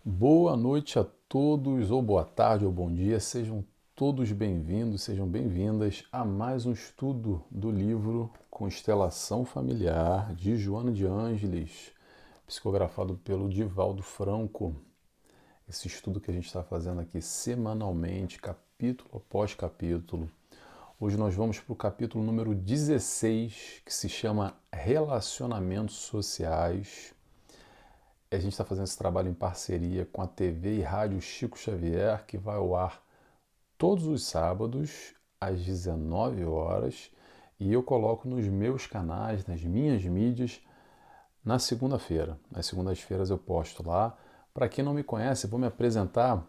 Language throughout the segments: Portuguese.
Boa noite a todos, ou boa tarde, ou bom dia, sejam todos bem-vindos, sejam bem-vindas a mais um estudo do livro Constelação Familiar, de Joana de Ângeles, psicografado pelo Divaldo Franco. Esse estudo que a gente está fazendo aqui semanalmente, capítulo após capítulo. Hoje nós vamos para o capítulo número 16, que se chama Relacionamentos Sociais. A gente está fazendo esse trabalho em parceria com a TV e Rádio Chico Xavier, que vai ao ar todos os sábados, às 19 horas, e eu coloco nos meus canais, nas minhas mídias, na segunda-feira. Nas segundas-feiras eu posto lá. Para quem não me conhece, eu vou me apresentar,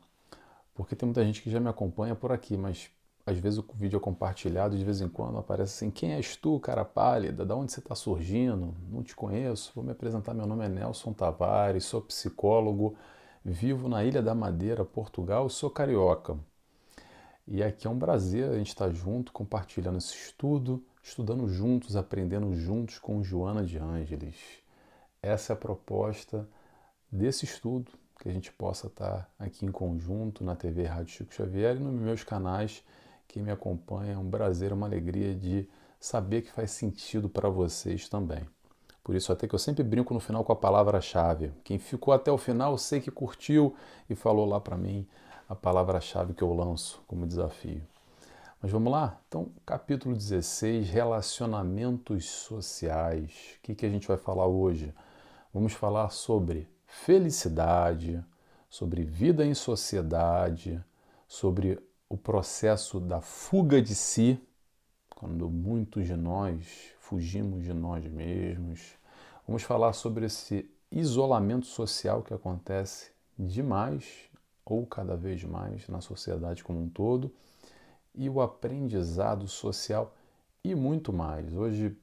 porque tem muita gente que já me acompanha por aqui, mas às vezes o vídeo é compartilhado e de vez em quando aparece assim: quem és tu, cara pálida? Da onde você está surgindo? Não te conheço. Vou me apresentar. Meu nome é Nelson Tavares, sou psicólogo, vivo na Ilha da Madeira, Portugal, sou carioca. E aqui é um prazer a gente estar junto, compartilhando esse estudo, estudando juntos, aprendendo juntos com Joana de Ângeles. Essa é a proposta desse estudo, que a gente possa estar aqui em conjunto na TV Rádio Chico Xavier e nos meus canais. Quem me acompanha, é um prazer, uma alegria de saber que faz sentido para vocês também. Por isso até que eu sempre brinco no final com a palavra-chave. Quem ficou até o final, sei que curtiu e falou lá para mim a palavra-chave que eu lanço como desafio. Mas vamos lá? Então, capítulo 16, relacionamentos sociais. O que a gente vai falar hoje? Vamos falar sobre felicidade, sobre vida em sociedade, sobre o processo da fuga de si, quando muitos de nós fugimos de nós mesmos. Vamos falar sobre esse isolamento social que acontece demais ou cada vez mais na sociedade como um todo e o aprendizado social e muito mais. Hoje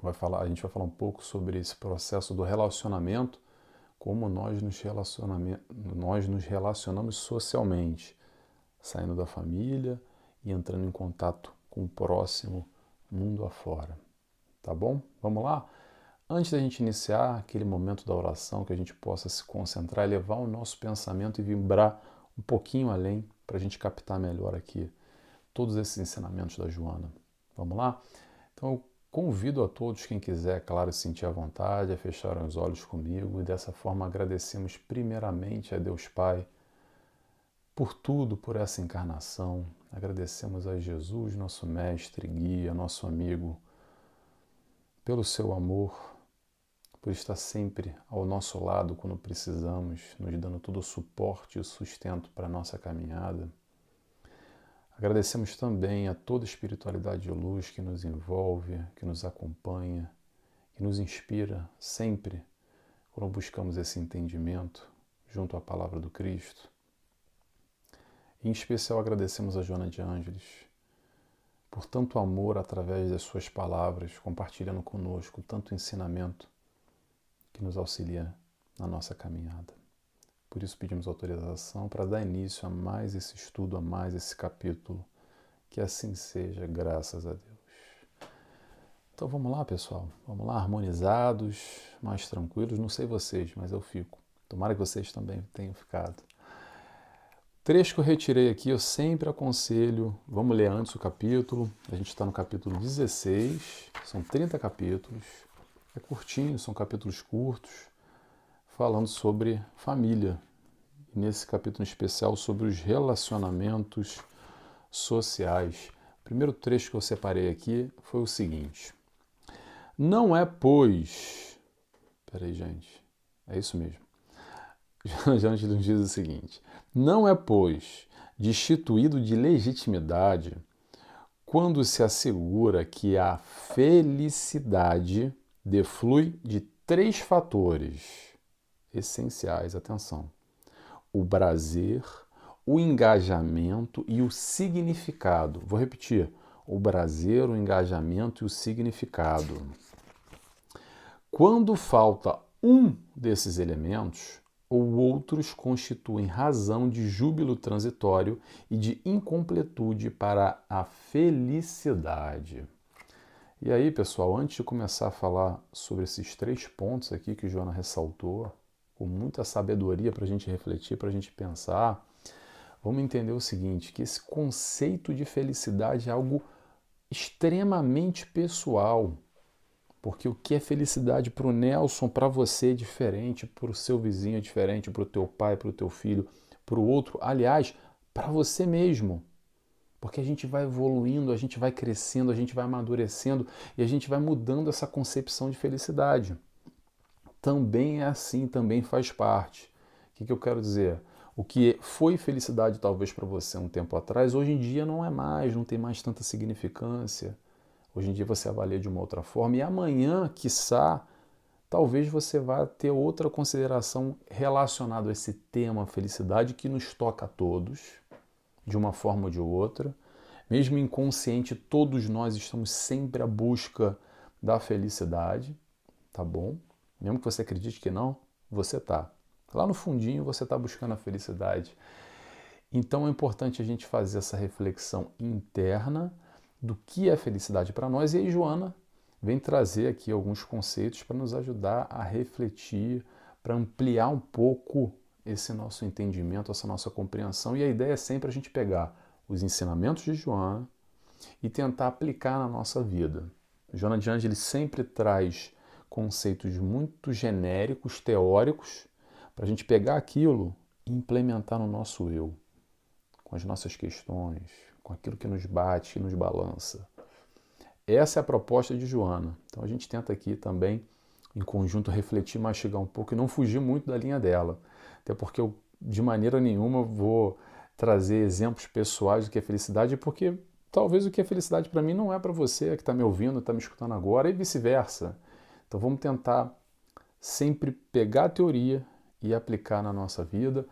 a gente vai falar um pouco sobre esse processo do relacionamento, como nós nos relacionamos socialmente, saindo da família e entrando em contato com o próximo, mundo afora. Tá bom? Vamos lá? Antes da gente iniciar aquele momento da oração, que a gente possa se concentrar e levar o nosso pensamento e vibrar um pouquinho além, para a gente captar melhor aqui todos esses ensinamentos da Joana. Vamos lá? Então eu convido a todos, quem quiser, claro, sentir à vontade, a fechar os olhos comigo e dessa forma agradecemos primeiramente a Deus Pai por tudo, por essa encarnação. Agradecemos a Jesus, nosso mestre, guia, nosso amigo, pelo seu amor, por estar sempre ao nosso lado quando precisamos, nos dando todo o suporte e o sustento para a nossa caminhada. Agradecemos também a toda a espiritualidade de luz que nos envolve, que nos acompanha, que nos inspira sempre quando buscamos esse entendimento junto à palavra do Cristo. Em especial agradecemos a Joana de Ângeles por tanto amor através das suas palavras, compartilhando conosco tanto ensinamento que nos auxilia na nossa caminhada. Por isso pedimos autorização para dar início a mais esse estudo, a mais esse capítulo. Que assim seja, graças a Deus. Então vamos lá, pessoal. Vamos lá, harmonizados, mais tranquilos. Não sei vocês, mas eu fico. Tomara que vocês também tenham ficado. O trecho que eu retirei aqui, eu sempre aconselho, vamos ler antes o capítulo. A gente está no capítulo 16, são 30 capítulos. É curtinho, são capítulos curtos, falando sobre família. E nesse capítulo em especial, sobre os relacionamentos sociais. O primeiro trecho que eu separei aqui foi o seguinte: não é, pois... Peraí, gente. É isso mesmo. Já nos diz o seguinte: não é, pois, destituído de legitimidade quando se assegura que a felicidade deflui de 3 fatores essenciais, atenção: o prazer, o engajamento e o significado. Vou repetir: o prazer, o engajamento e o significado. Quando falta um desses elementos, ou outros constituem razão de júbilo transitório e de incompletude para a felicidade. E aí, pessoal, antes de começar a falar sobre esses 3 pontos aqui que Joana ressaltou, com muita sabedoria para a gente refletir, para a gente pensar, vamos entender o seguinte, que esse conceito de felicidade é algo extremamente pessoal. Porque o que é felicidade para o Nelson, para você é diferente, para o seu vizinho é diferente, para o teu pai, para o teu filho, para o outro. Aliás, para você mesmo. Porque a gente vai evoluindo, a gente vai crescendo, a gente vai amadurecendo e a gente vai mudando essa concepção de felicidade. Também é assim, também faz parte. O que eu quero dizer? O que foi felicidade talvez para você um tempo atrás, hoje em dia não é mais, não tem mais tanta significância. Hoje em dia você avalia de uma outra forma e amanhã, quiçá, talvez você vá ter outra consideração relacionada a esse tema felicidade que nos toca a todos, de uma forma ou de outra. Mesmo inconsciente, todos nós estamos sempre à busca da felicidade, tá bom? Mesmo que você acredite que não, você tá. Lá no fundinho você está buscando a felicidade. Então é importante a gente fazer essa reflexão interna do que é felicidade para nós. E aí, Joana vem trazer aqui alguns conceitos para nos ajudar a refletir, para ampliar um pouco esse nosso entendimento, essa nossa compreensão. E a ideia é sempre a gente pegar os ensinamentos de Joana e tentar aplicar na nossa vida. Joana de Ângeles sempre traz conceitos muito genéricos, teóricos, para a gente pegar aquilo e implementar no nosso eu, com as nossas questões, com aquilo que nos bate, que nos balança. Essa é a proposta de Joana. Então a gente tenta aqui também, em conjunto, refletir, mastigar um pouco e não fugir muito da linha dela. Até porque eu, de maneira nenhuma, vou trazer exemplos pessoais do que é felicidade, porque talvez o que é felicidade para mim não é para você que está me ouvindo, está me escutando agora, e vice-versa. Então vamos tentar sempre pegar a teoria e aplicar na nossa vida.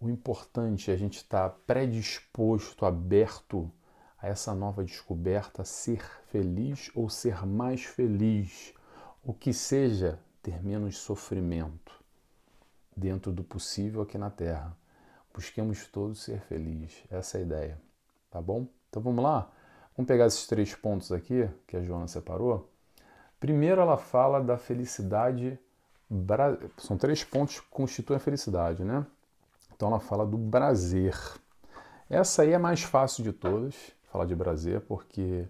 O importante é a gente estar predisposto, aberto a essa nova descoberta, ser feliz ou ser mais feliz. O que seja, ter menos sofrimento dentro do possível aqui na Terra. Busquemos todos ser felizes. Essa é a ideia. Tá bom? Então vamos lá? Vamos pegar esses 3 pontos aqui que a Joana separou. Primeiro ela fala da felicidade. São 3 pontos que constituem a felicidade, né? Então ela fala do prazer. Essa aí é a mais fácil de todas, falar de prazer, porque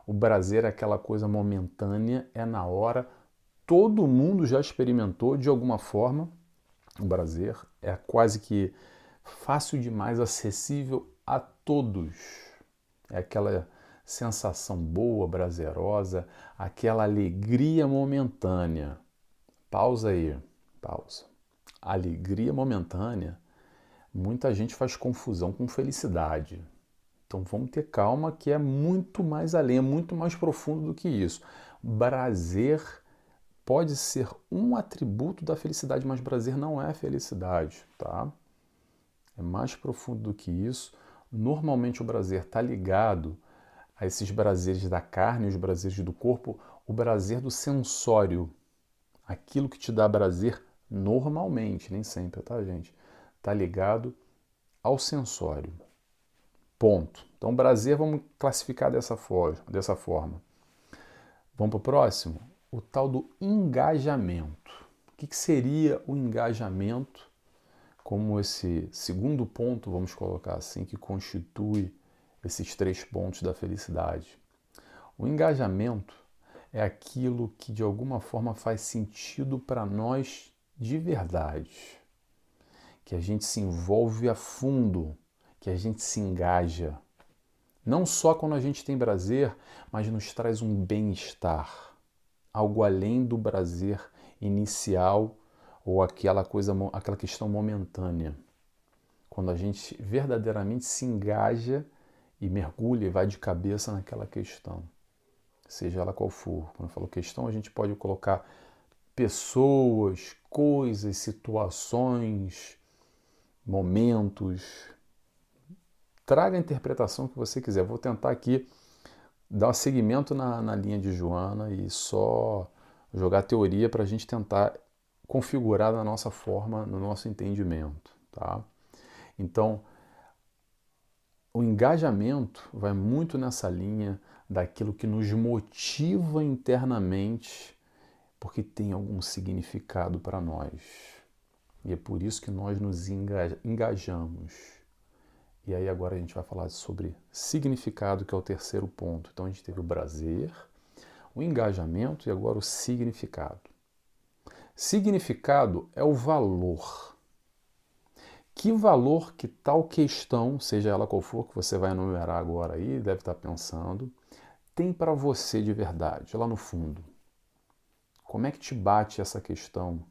o prazer é aquela coisa momentânea, é na hora. Todo mundo já experimentou de alguma forma o prazer. É quase que fácil demais, acessível a todos. É aquela sensação boa, prazerosa, aquela alegria momentânea. Pausa aí, pausa. Alegria momentânea, muita gente faz confusão com felicidade. Então vamos ter calma que é muito mais além, é muito mais profundo do que isso. Prazer pode ser um atributo da felicidade, mas prazer não é felicidade, tá? É mais profundo do que isso. Normalmente o prazer está ligado a esses prazeres da carne, os prazeres do corpo, o prazer do sensório. Aquilo que te dá prazer normalmente, nem sempre, tá, gente? Está ligado ao sensório. Ponto. Então, prazer vamos classificar dessa forma. Vamos para o próximo? O tal do engajamento. O que seria o engajamento como esse segundo ponto, vamos colocar assim, que constitui esses 3 pontos da felicidade? O engajamento é aquilo que de alguma forma faz sentido para nós de verdade. Que a gente se envolve a fundo, que a gente se engaja. Não só quando a gente tem prazer, mas nos traz um bem-estar. Algo além do prazer inicial ou aquela questão momentânea. Quando a gente verdadeiramente se engaja e mergulha e vai de cabeça naquela questão. Seja ela qual for. Quando eu falo questão, a gente pode colocar pessoas, coisas, situações, momentos. Traga a interpretação que você quiser. Vou tentar aqui dar um segmento na linha de Joana e só jogar teoria para a gente tentar configurar da nossa forma, no nosso entendimento. Tá? Então, o engajamento vai muito nessa linha daquilo que nos motiva internamente, porque tem algum significado para nós. E é por isso que nós nos engajamos. E aí agora a gente vai falar sobre significado, que é o terceiro ponto. Então a gente teve o prazer, o engajamento e agora o significado. Significado é o valor. Que valor que tal questão, seja ela qual for, que você vai enumerar agora aí, deve estar pensando, tem para você de verdade, lá no fundo? Como é que te bate essa questão?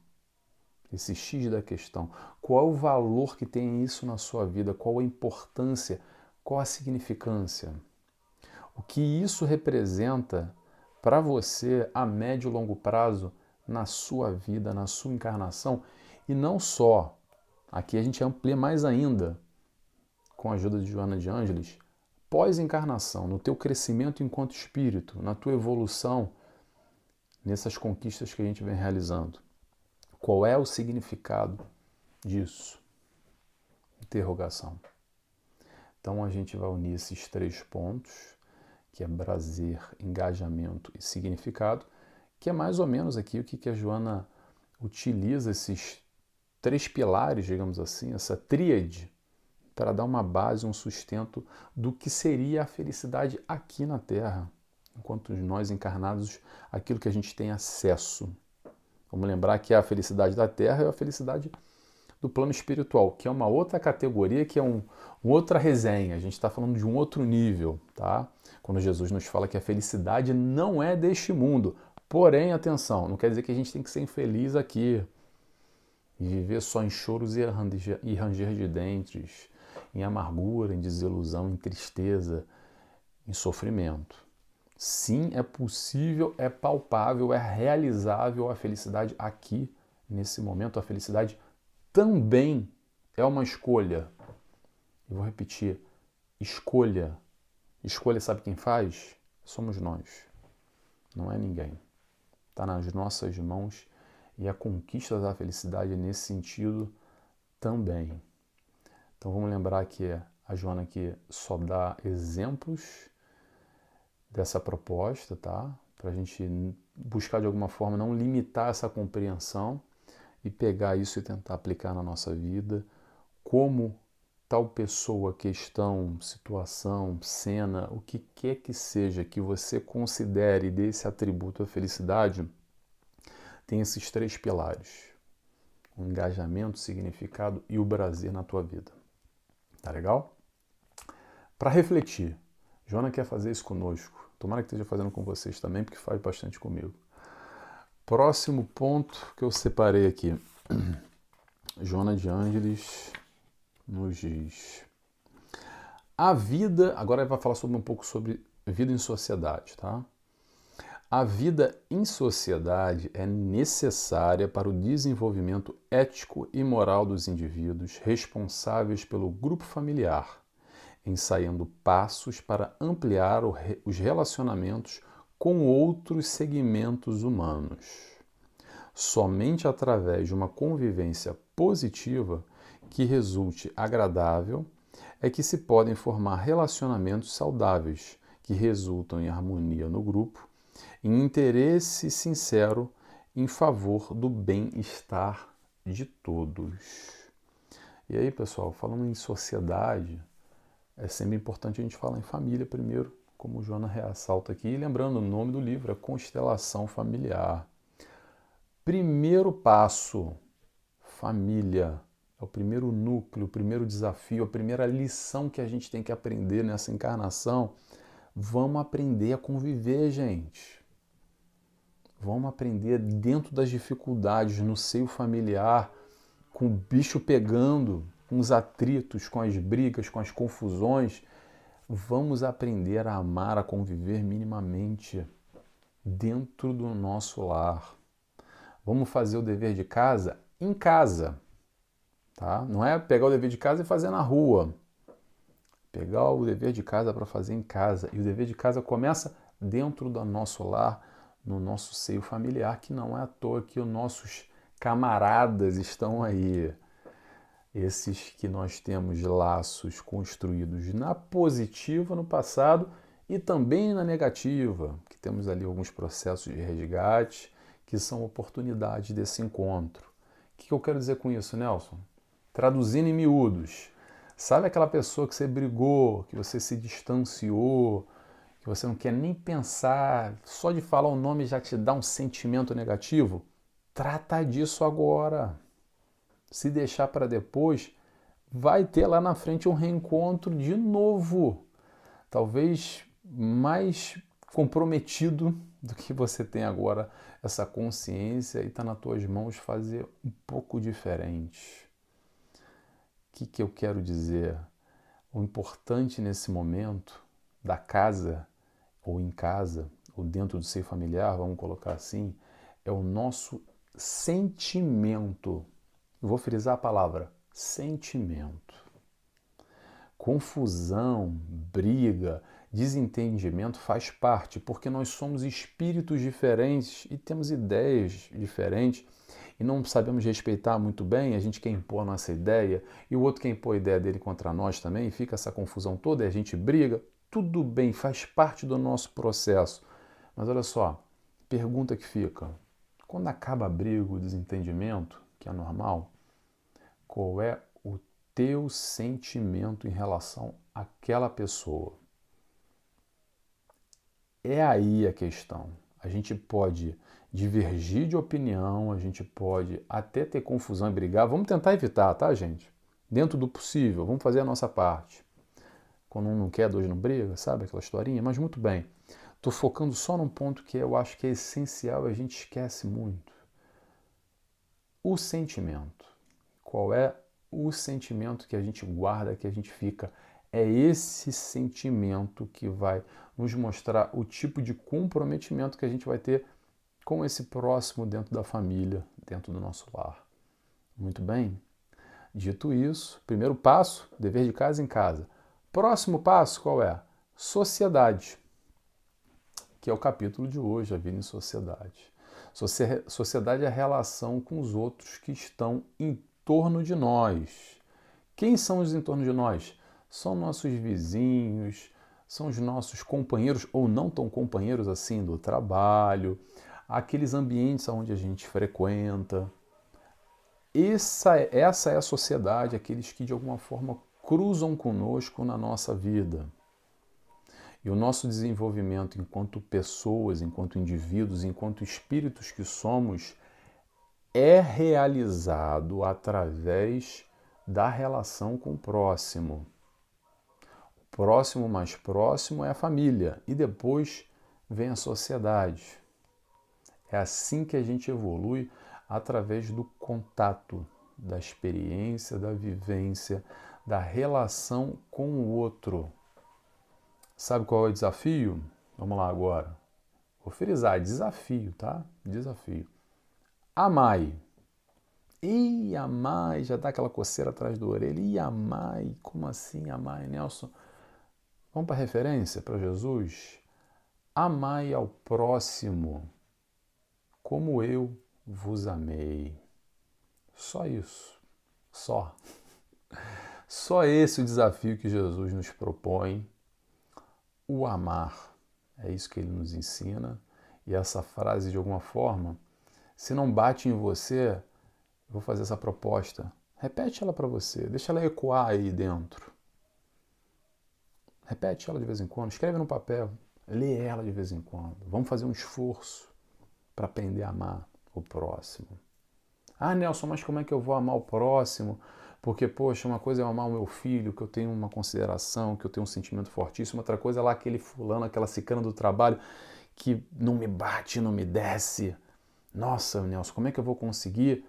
Esse X da questão. Qual é o valor que tem isso na sua vida? Qual a importância? Qual a significância? O que isso representa para você a médio e longo prazo na sua vida, na sua encarnação? E não só, aqui a gente amplia mais ainda, com a ajuda de Joana de Ângeles, pós-encarnação, no teu crescimento enquanto espírito, na tua evolução, nessas conquistas que a gente vem realizando. Qual é o significado disso? Interrogação. Então a gente vai unir esses três pontos, que é prazer, engajamento e significado, que é mais ou menos aqui o que a Joana utiliza, esses três pilares, digamos assim, essa tríade, para dar uma base, um sustento do que seria a felicidade aqui na Terra, enquanto nós encarnados, aquilo que a gente tem acesso. Vamos lembrar que a felicidade da Terra é a felicidade do plano espiritual, que é uma outra categoria, que é uma outra resenha. A gente está falando de um outro nível, tá? Quando Jesus nos fala que a felicidade não é deste mundo. Porém, atenção, não quer dizer que a gente tem que ser infeliz aqui e viver só em choros e ranger de dentes, em amargura, em desilusão, em tristeza, em sofrimento. Sim, é possível, é palpável, é realizável a felicidade aqui, nesse momento. A felicidade também é uma escolha. Eu vou repetir, escolha. Escolha, sabe quem faz? Somos nós. Não é ninguém. Está nas nossas mãos e a conquista da felicidade nesse sentido também. Então vamos lembrar que a Joana aqui só dá exemplos dessa proposta, tá? Para a gente buscar de alguma forma não limitar essa compreensão e pegar isso e tentar aplicar na nossa vida, como tal pessoa, questão, situação, cena, o que quer que seja que você considere desse atributo da felicidade, tem esses três pilares: o engajamento, o significado e o prazer na tua vida. Tá legal? Para refletir, Joana quer fazer isso conosco. Tomara que esteja fazendo com vocês também, porque faz bastante comigo. Próximo ponto que eu separei aqui. Joana de Ângeles nos diz: a vida, agora vai falar um pouco sobre vida em sociedade, tá? A vida em sociedade é necessária para o desenvolvimento ético e moral dos indivíduos responsáveis pelo grupo familiar, ensaiando passos para ampliar os relacionamentos com outros segmentos humanos. Somente através de uma convivência positiva que resulte agradável é que se podem formar relacionamentos saudáveis que resultam em harmonia no grupo, em interesse sincero em favor do bem-estar de todos. E aí, pessoal, falando em sociedade, é sempre importante a gente falar em família primeiro, como o Joana ressalta aqui. E lembrando, o nome do livro é Constelação Familiar. Primeiro passo, família. É o primeiro núcleo, o primeiro desafio, a primeira lição que a gente tem que aprender nessa encarnação. Vamos aprender a conviver, gente. Vamos aprender dentro das dificuldades, no seio familiar, com o bicho pegando, com os atritos, com as brigas, com as confusões. Vamos aprender a amar, a conviver minimamente dentro do nosso lar. Vamos fazer o dever de casa em casa, tá? Não é pegar o dever de casa e fazer na rua. Pegar o dever de casa para fazer em casa. E o dever de casa começa dentro do nosso lar, no nosso seio familiar, que não é à toa que os nossos camaradas estão aí. Esses que nós temos laços construídos na positiva no passado e também na negativa, que temos ali alguns processos de resgate que são oportunidades desse encontro, que eu quero dizer com isso, Nelson? Traduzindo em miúdos, sabe aquela pessoa que você brigou, que você se distanciou, que você não quer nem pensar, só de falar o nome já te dá um sentimento negativo? Trata disso agora. Se deixar para depois, vai ter lá na frente um reencontro de novo. Talvez mais comprometido do que você tem agora essa consciência e está nas tuas mãos fazer um pouco diferente. O que eu quero dizer? O importante nesse momento da casa, ou em casa, ou dentro do seio familiar, vamos colocar assim, é o nosso sentimento. Eu vou frisar a palavra sentimento. Confusão, briga, desentendimento faz parte, porque nós somos espíritos diferentes e temos ideias diferentes e não sabemos respeitar muito bem, a gente quer impor a nossa ideia e o outro quer impor a ideia dele contra nós também, e fica essa confusão toda e a gente briga. Tudo bem, faz parte do nosso processo. Mas olha só, pergunta que fica: quando acaba a briga, o desentendimento, que é normal, qual é o teu sentimento em relação àquela pessoa? É aí a questão. A gente pode divergir de opinião, a gente pode até ter confusão e brigar. Vamos tentar evitar, tá, gente? Dentro do possível, vamos fazer a nossa parte. Quando um não quer, dois não briga, sabe aquela historinha? Mas muito bem. Estou focando só num ponto que eu acho que é essencial e a gente esquece muito. O sentimento. Qual é o sentimento que a gente guarda, que a gente fica? É esse sentimento que vai nos mostrar o tipo de comprometimento que a gente vai ter com esse próximo dentro da família, dentro do nosso lar. Muito bem? Dito isso, primeiro passo, dever de casa em casa. Próximo passo, qual é? Sociedade, que é o capítulo de hoje, a vida em sociedade. Sociedade é a relação com os outros que estão em torno de nós. Quem são os em torno de nós? São nossos vizinhos, são os nossos companheiros, ou não tão companheiros assim, do trabalho, aqueles ambientes onde a gente frequenta. Essa é a sociedade, aqueles que de alguma forma cruzam conosco na nossa vida. E o nosso desenvolvimento enquanto pessoas, enquanto indivíduos, enquanto espíritos que somos, é realizado através da relação com o próximo. O próximo mais próximo é a família e depois vem a sociedade. É assim que a gente evolui, através do contato, da experiência, da vivência, da relação com o outro. Sabe qual é o desafio? Vamos lá agora. Vou frisar, desafio, tá? Desafio. Amai. Ih, amai, já dá aquela coceira atrás da orelha. Ih, amai, como assim amai, Nelson? Vamos para a referência, para Jesus? Amai ao próximo como eu vos amei. Só isso. Só. Só esse o desafio que Jesus nos propõe. O amar. É isso que ele nos ensina. E essa frase, de alguma forma, se não bate em você, eu vou fazer essa proposta. Repete ela para você. Deixa ela ecoar aí dentro. Repete ela de vez em quando. Escreve no papel. Lê ela de vez em quando. Vamos fazer um esforço para aprender a amar o próximo. Ah, Nelson, mas como é que eu vou amar o próximo? Porque, poxa, uma coisa é eu amar o meu filho, que eu tenho uma consideração, que eu tenho um sentimento fortíssimo. Outra coisa é lá aquele fulano, aquela cicana do trabalho que não me bate, não me desce. Nossa, Nelson, como é que eu vou conseguir?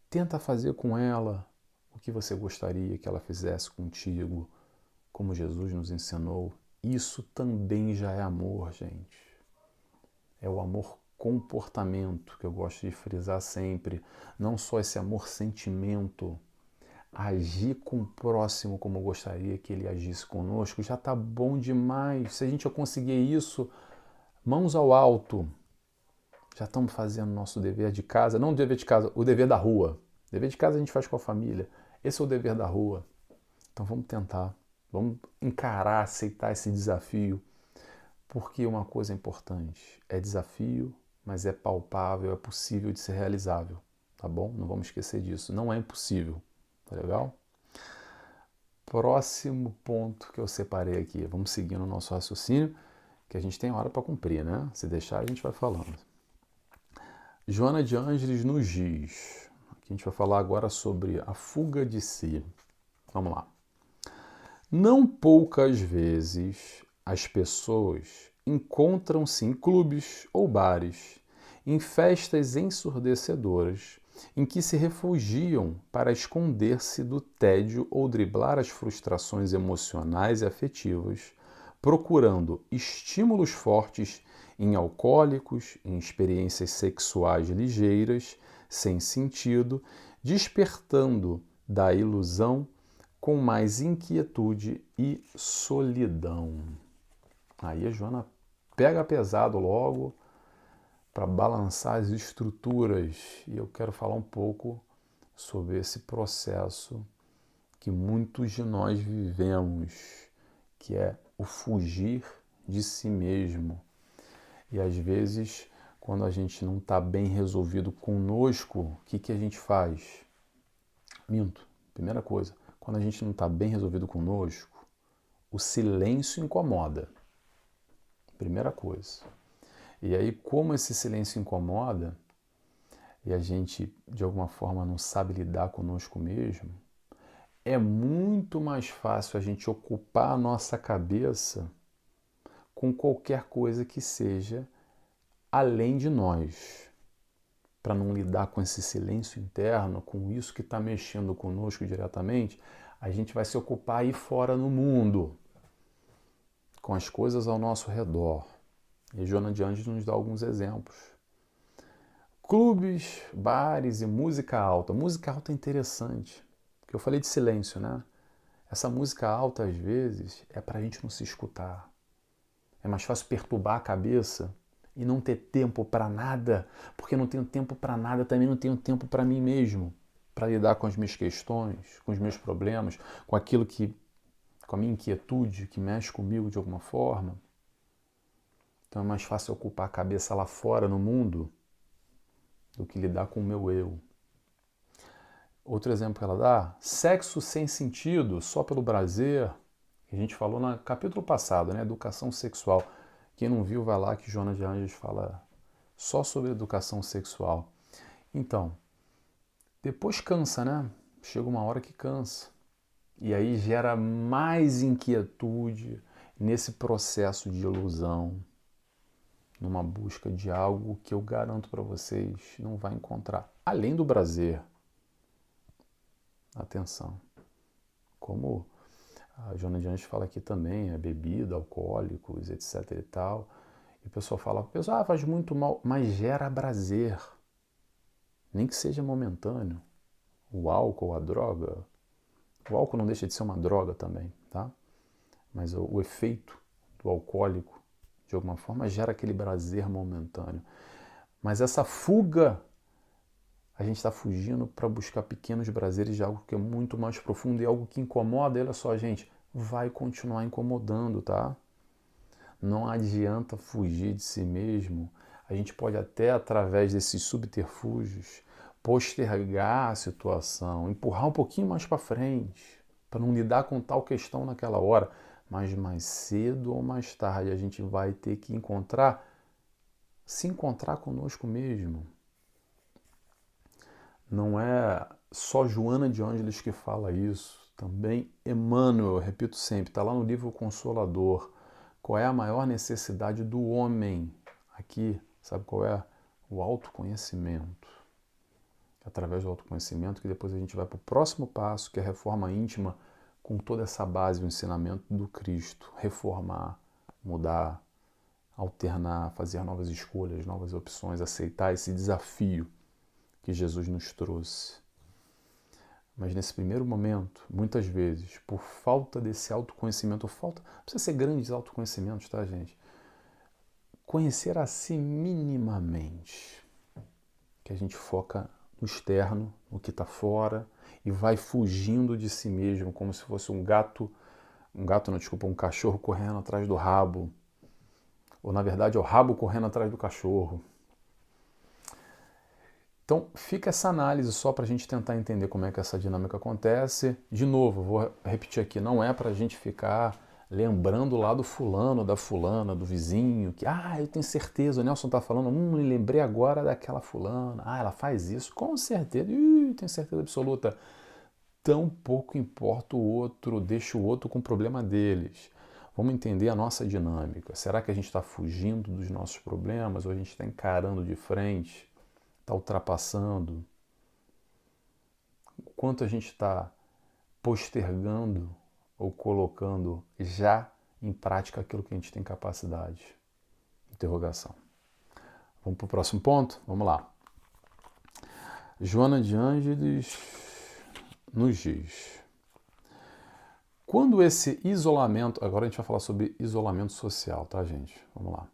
Tenta fazer com ela o que você gostaria que ela fizesse contigo, como Jesus nos ensinou. Isso também já é amor, gente. É o amor comportamento, que eu gosto de frisar sempre. Não só esse amor sentimento. Agir com o próximo como eu gostaria que ele agisse conosco já está bom demais. Se a gente conseguir isso, mãos ao alto. Já estamos fazendo nosso dever de casa. Não o dever de casa, o dever da rua. O dever de casa a gente faz com a família. Esse é o dever da rua. Então vamos tentar. Vamos encarar, aceitar esse desafio. Porque uma coisa é importante. É desafio, mas é palpável, é possível de ser realizável. tá bom? Não vamos esquecer disso. Não é impossível, tá legal? Próximo ponto que eu separei aqui. Vamos seguir no nosso raciocínio, que a gente tem hora para cumprir, né? Se deixar, a gente vai falando. Joana de Ângeles nos diz. Aqui a gente vai falar agora sobre a fuga de si. Vamos lá. Não poucas vezes as pessoas encontram-se em clubes ou bares, em festas ensurdecedoras, em que se refugiam para esconder-se do tédio ou driblar as frustrações emocionais e afetivas, procurando estímulos fortes em alcoólicos, em experiências sexuais ligeiras, sem sentido, despertando da ilusão com mais inquietude e solidão. Aí a Joana pega pesado logo para balançar as estruturas e eu quero falar um pouco sobre esse processo que muitos de nós vivemos, que é o fugir de si mesmo. E às vezes, quando a gente não está bem resolvido conosco, o que a gente faz? Minto. Primeira coisa, quando a gente não está bem resolvido conosco, o silêncio incomoda. Primeira coisa. E aí, como esse silêncio incomoda e a gente, de alguma forma, não sabe lidar conosco mesmo, é muito mais fácil a gente ocupar a nossa cabeça com qualquer coisa que seja além de nós, para não lidar com esse silêncio interno, com isso que está mexendo conosco diretamente, a gente vai se ocupar aí fora no mundo, com as coisas ao nosso redor. E Joana de Ângeles nos dá alguns exemplos. Clubes, bares e música alta. Música alta é interessante, porque eu falei de silêncio, né? Essa música alta, às vezes, é para a gente não se escutar. É mais fácil perturbar a cabeça e não ter tempo para nada, porque não tenho tempo para nada, também não tenho tempo para mim mesmo, para lidar com as minhas questões, com os meus problemas, com aquilo que, com a minha inquietude que mexe comigo de alguma forma. Então é mais fácil ocupar a cabeça lá fora no mundo do que lidar com o meu eu. Outro exemplo que ela dá, sexo sem sentido, só pelo prazer, que a gente falou no capítulo passado, né? Educação sexual. Quem não viu, vai lá que Joana de Ângeles fala só sobre educação sexual. Então, depois cansa, né? Chega uma hora que cansa. E aí gera mais inquietude nesse processo de ilusão, numa busca de algo que eu garanto para vocês não vai encontrar. Além do prazer. Atenção. Como a Joana de Ângeles fala aqui também, é bebida, alcoólicos, etc e tal. E o pessoal fala, faz muito mal, mas gera prazer. Nem que seja momentâneo. O álcool, a droga. O álcool não deixa de ser uma droga também, tá? Mas o efeito do alcoólico, de alguma forma, gera aquele prazer momentâneo. Mas essa fuga, a gente está fugindo para buscar pequenos prazeres de algo que é muito mais profundo e algo que incomoda. E olha só, gente, vai continuar incomodando, tá? Não adianta fugir de si mesmo. A gente pode até, através desses subterfúgios, postergar a situação, empurrar um pouquinho mais para frente, para não lidar com tal questão naquela hora. Mas mais cedo ou mais tarde a gente vai ter que se encontrar conosco mesmo. Não é só Joana de Ângeles que fala isso, também Emmanuel, eu repito sempre, está lá no livro Consolador. Qual é a maior necessidade do homem? Aqui, sabe qual é? O autoconhecimento. Através do autoconhecimento que depois a gente vai para o próximo passo, que é a reforma íntima, com toda essa base, o ensinamento do Cristo. Reformar, mudar, alternar, fazer novas escolhas, novas opções, aceitar esse desafio que Jesus nos trouxe. Mas nesse primeiro momento, muitas vezes, por falta desse autoconhecimento, não precisa ser grandes autoconhecimentos, tá, gente? Conhecer a si minimamente, que a gente foca no externo, no que está fora, e vai fugindo de si mesmo, como se fosse um cachorro correndo atrás do rabo, ou na verdade é o rabo correndo atrás do cachorro. Então, fica essa análise só para a gente tentar entender como é que essa dinâmica acontece. De novo, vou repetir aqui, não é para a gente ficar lembrando lá do fulano, da fulana, do vizinho, que, eu tenho certeza, o Nelson está falando, me lembrei agora daquela fulana, ela faz isso, com certeza, tenho certeza absoluta. Tão pouco importa o outro, deixa o outro com o problema deles. Vamos entender a nossa dinâmica. Será que a gente está fugindo dos nossos problemas ou a gente está encarando de frente? Está ultrapassando? O quanto a gente está postergando ou colocando já em prática aquilo que a gente tem capacidade? Interrogação. Vamos para o próximo ponto? Vamos lá. Joana de Ângeles nos diz: quando esse isolamento, agora a gente vai falar sobre isolamento social, tá, gente? Vamos lá.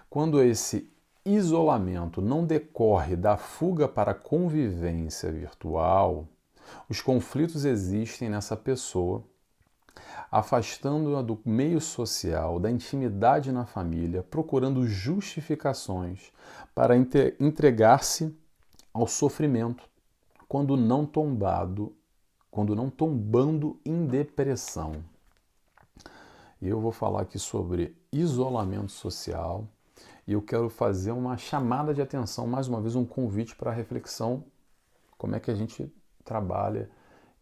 Quando esse isolamento não decorre da fuga para a convivência virtual, os conflitos existem nessa pessoa, afastando-a do meio social, da intimidade na família, procurando justificações para entregar-se ao sofrimento, quando não tombando em depressão. Eu vou falar aqui sobre isolamento social e eu quero fazer uma chamada de atenção, mais uma vez um convite para a reflexão, como é que a gente trabalha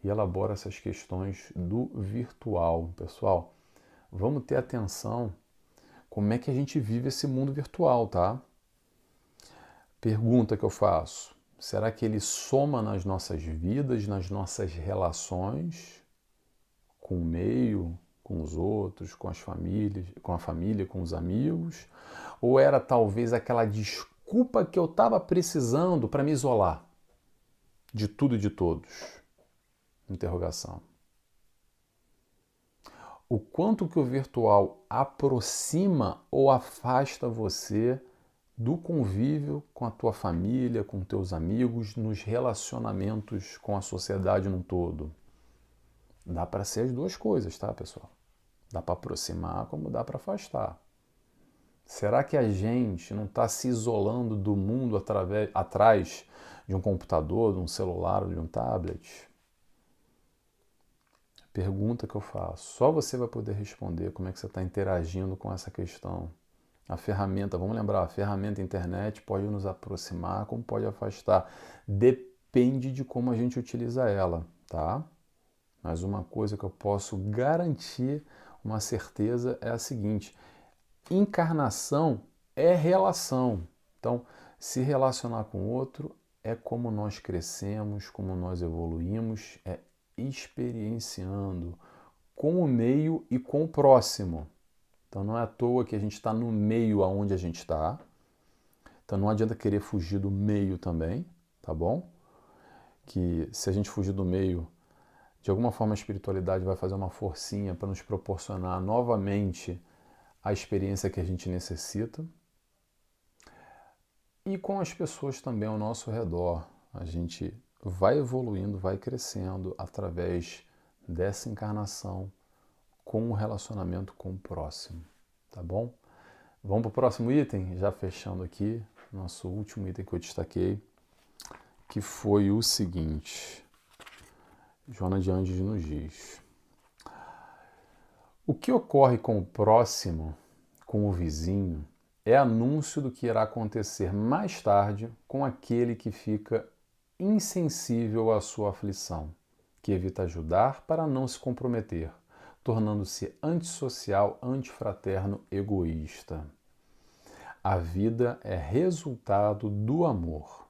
e elabora essas questões do virtual. Pessoal, vamos ter atenção como é que a gente vive esse mundo virtual, tá? Pergunta que eu faço: será que ele soma nas nossas vidas, nas nossas relações com o meio, com os outros, com as famílias, com a família, com os amigos? Ou era talvez aquela desculpa que eu estava precisando para me isolar de tudo e de todos? Interrogação. O quanto que o virtual aproxima ou afasta você do convívio com a tua família, com teus amigos, nos relacionamentos com a sociedade num todo? Dá para ser as duas coisas, tá, pessoal? Dá para aproximar como dá para afastar. Será que a gente não está se isolando do mundo atrás de um computador, de um celular ou de um tablet? Pergunta que eu faço. Só você vai poder responder como é que você está interagindo com essa questão. A ferramenta, vamos lembrar, a ferramenta internet pode nos aproximar, como pode afastar. Depende de como a gente utiliza ela, tá? Mas uma coisa que eu posso garantir, uma certeza, é a seguinte: encarnação é relação. Então, se relacionar com o outro é como nós crescemos, como nós evoluímos, é experienciando com o meio e com o próximo. Então não é à toa que a gente está no meio aonde a gente está. Então não adianta querer fugir do meio também, tá bom? Que se a gente fugir do meio, de alguma forma a espiritualidade vai fazer uma forcinha para nos proporcionar novamente a experiência que a gente necessita. E com as pessoas também ao nosso redor, a gente vai evoluindo, vai crescendo através dessa encarnação com o relacionamento com o próximo, tá bom? Vamos para o próximo item, já fechando aqui, nosso último item que eu destaquei, que foi o seguinte. Joana de Ângeles nos diz: o que ocorre com o próximo, com o vizinho, é anúncio do que irá acontecer mais tarde com aquele que fica insensível à sua aflição, que evita ajudar para não se comprometer, tornando-se antissocial, antifraterno, egoísta. A vida é resultado do amor.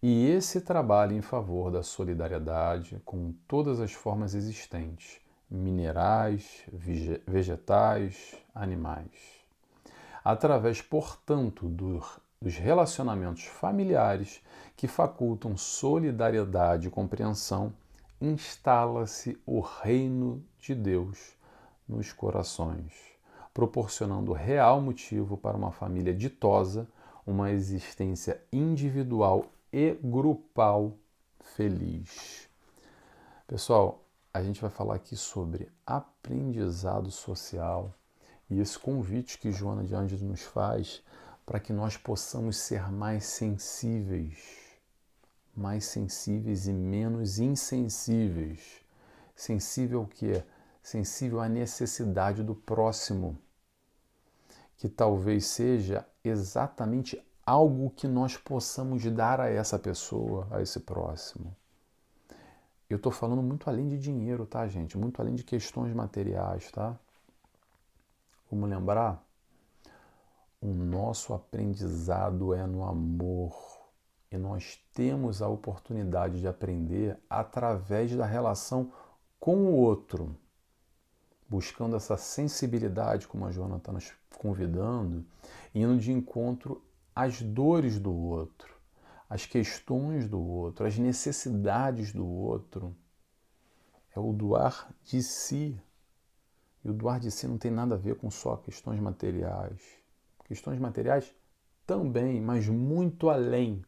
E esse trabalho em favor da solidariedade com todas as formas existentes, minerais, vegetais, animais. Através, portanto, dos relacionamentos familiares que facultam solidariedade e compreensão, instala-se o reino de Deus nos corações, proporcionando real motivo para uma família ditosa, uma existência individual e grupal feliz. Pessoal, a gente vai falar aqui sobre aprendizado social e esse convite que Joana de Ângeles nos faz para que nós possamos ser mais sensíveis. mais sensíveis e menos insensíveis. Sensível ao quê? Sensível à necessidade do próximo, que talvez seja exatamente algo que nós possamos dar a essa pessoa, a esse próximo. Eu estou falando muito além de dinheiro, tá, gente? Muito além de questões materiais, tá? Vamos lembrar? O nosso aprendizado é no amor. E nós temos a oportunidade de aprender através da relação com o outro, buscando essa sensibilidade, como a Joana está nos convidando, indo de encontro às dores do outro, às questões do outro, às necessidades do outro. É o doar de si. E o doar de si não tem nada a ver com só questões materiais. Questões materiais também, mas muito além.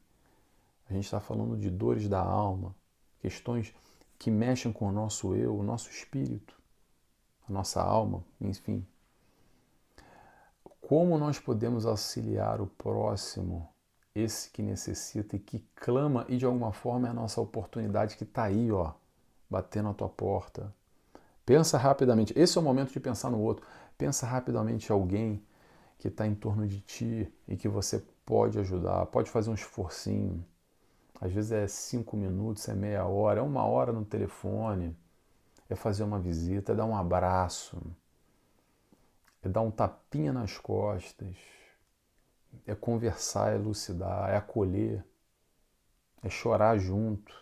A gente está falando de dores da alma, questões que mexem com o nosso eu, o nosso espírito, a nossa alma, enfim. Como nós podemos auxiliar o próximo, esse que necessita e que clama, e de alguma forma é a nossa oportunidade que está aí, ó, batendo a tua porta. Pensa rapidamente, esse é o momento de pensar no outro. Pensa rapidamente em alguém que está em torno de ti e que você pode ajudar, pode fazer um esforcinho. Às vezes é 5 minutos, é meia hora, é 1 hora no telefone, é fazer uma visita, é dar um abraço, é dar um tapinha nas costas, é conversar, é elucidar, é acolher, é chorar junto.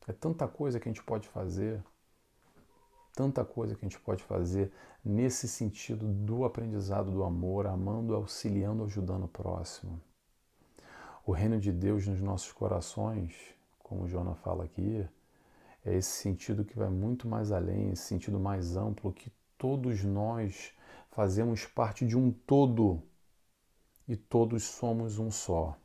É tanta coisa que a gente pode fazer, tanta coisa que a gente pode fazer nesse sentido do aprendizado do amor, amando, auxiliando, ajudando o próximo. O reino de Deus nos nossos corações, como o Joana fala aqui, é esse sentido que vai muito mais além, esse sentido mais amplo, que todos nós fazemos parte de um todo e todos somos um só.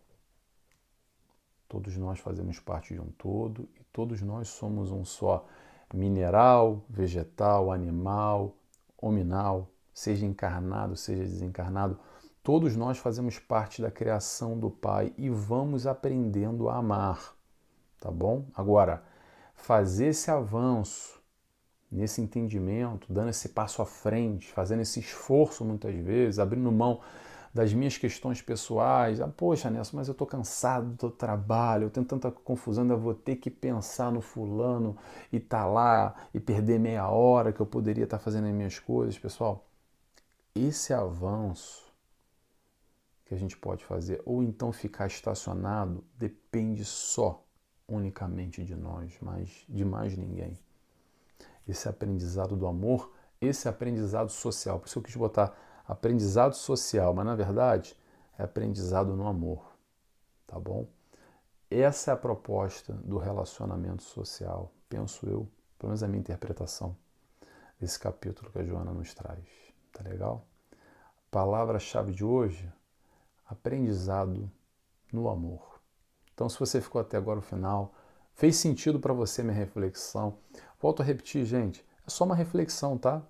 Todos nós fazemos parte de um todo e todos nós somos um só. Mineral, vegetal, animal, hominal, seja encarnado, seja desencarnado, todos nós fazemos parte da criação do Pai e vamos aprendendo a amar, tá bom? Agora, fazer esse avanço nesse entendimento, dando esse passo à frente, fazendo esse esforço muitas vezes, abrindo mão das minhas questões pessoais. Poxa, Nelson, mas eu estou cansado do trabalho, eu tenho tanta confusão, eu vou ter que pensar no fulano e estar lá e perder meia hora que eu poderia estar fazendo as minhas coisas. Pessoal, esse avanço que a gente pode fazer, ou então ficar estacionado, depende só, unicamente de nós, mas de mais ninguém. Esse aprendizado do amor, esse aprendizado social. Por isso eu quis botar aprendizado social, mas na verdade é aprendizado no amor, tá bom? Essa é a proposta do relacionamento social, penso eu, pelo menos a minha interpretação desse capítulo que a Joana nos traz, tá legal? Palavra-chave de hoje, aprendizado no amor. Então, se você ficou até agora no final, fez sentido para você minha reflexão, volto a repetir, gente, é só uma reflexão, tá?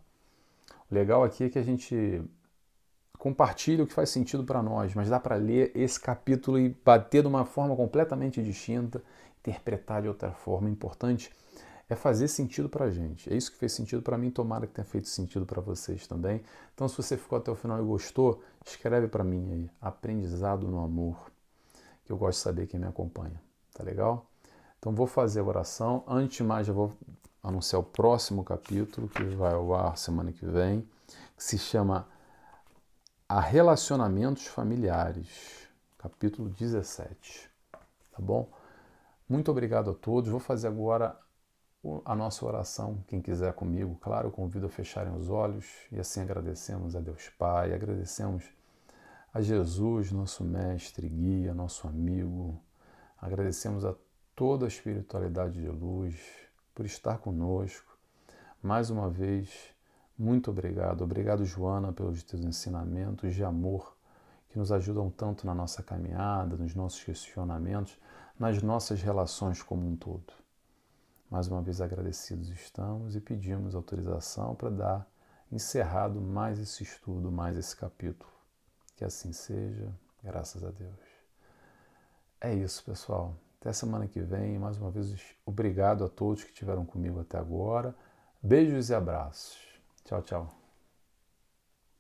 O legal aqui é que a gente compartilha o que faz sentido para nós, mas dá para ler esse capítulo e bater de uma forma completamente distinta, interpretar de outra forma. O importante é fazer sentido para a gente. É isso que fez sentido para mim, tomara que tenha feito sentido para vocês também. Então, se você ficou até o final e gostou, escreve para mim aí, aprendizado no amor, que eu gosto de saber quem me acompanha, tá legal? Então, vou fazer a oração. Antes de mais, já vou anunciar o próximo capítulo, que vai ao ar semana que vem, que se chama A Relacionamentos Familiares, capítulo 17, tá bom? Muito obrigado a todos. Vou fazer agora a nossa oração. Quem quiser comigo, claro, eu convido a fecharem os olhos e assim agradecemos a Deus Pai, agradecemos a Jesus, nosso mestre, guia, nosso amigo. Agradecemos a toda a espiritualidade de luz por estar conosco. Mais uma vez, muito obrigado. Obrigado, Joana, pelos teus ensinamentos de amor que nos ajudam tanto na nossa caminhada, nos nossos questionamentos, nas nossas relações como um todo. Mais uma vez agradecidos estamos e pedimos autorização para dar encerrado mais esse estudo, mais esse capítulo. Que assim seja, graças a Deus. É isso, pessoal. Até semana que vem. Mais uma vez, obrigado a todos que estiveram comigo até agora. Beijos e abraços. Tchau, tchau.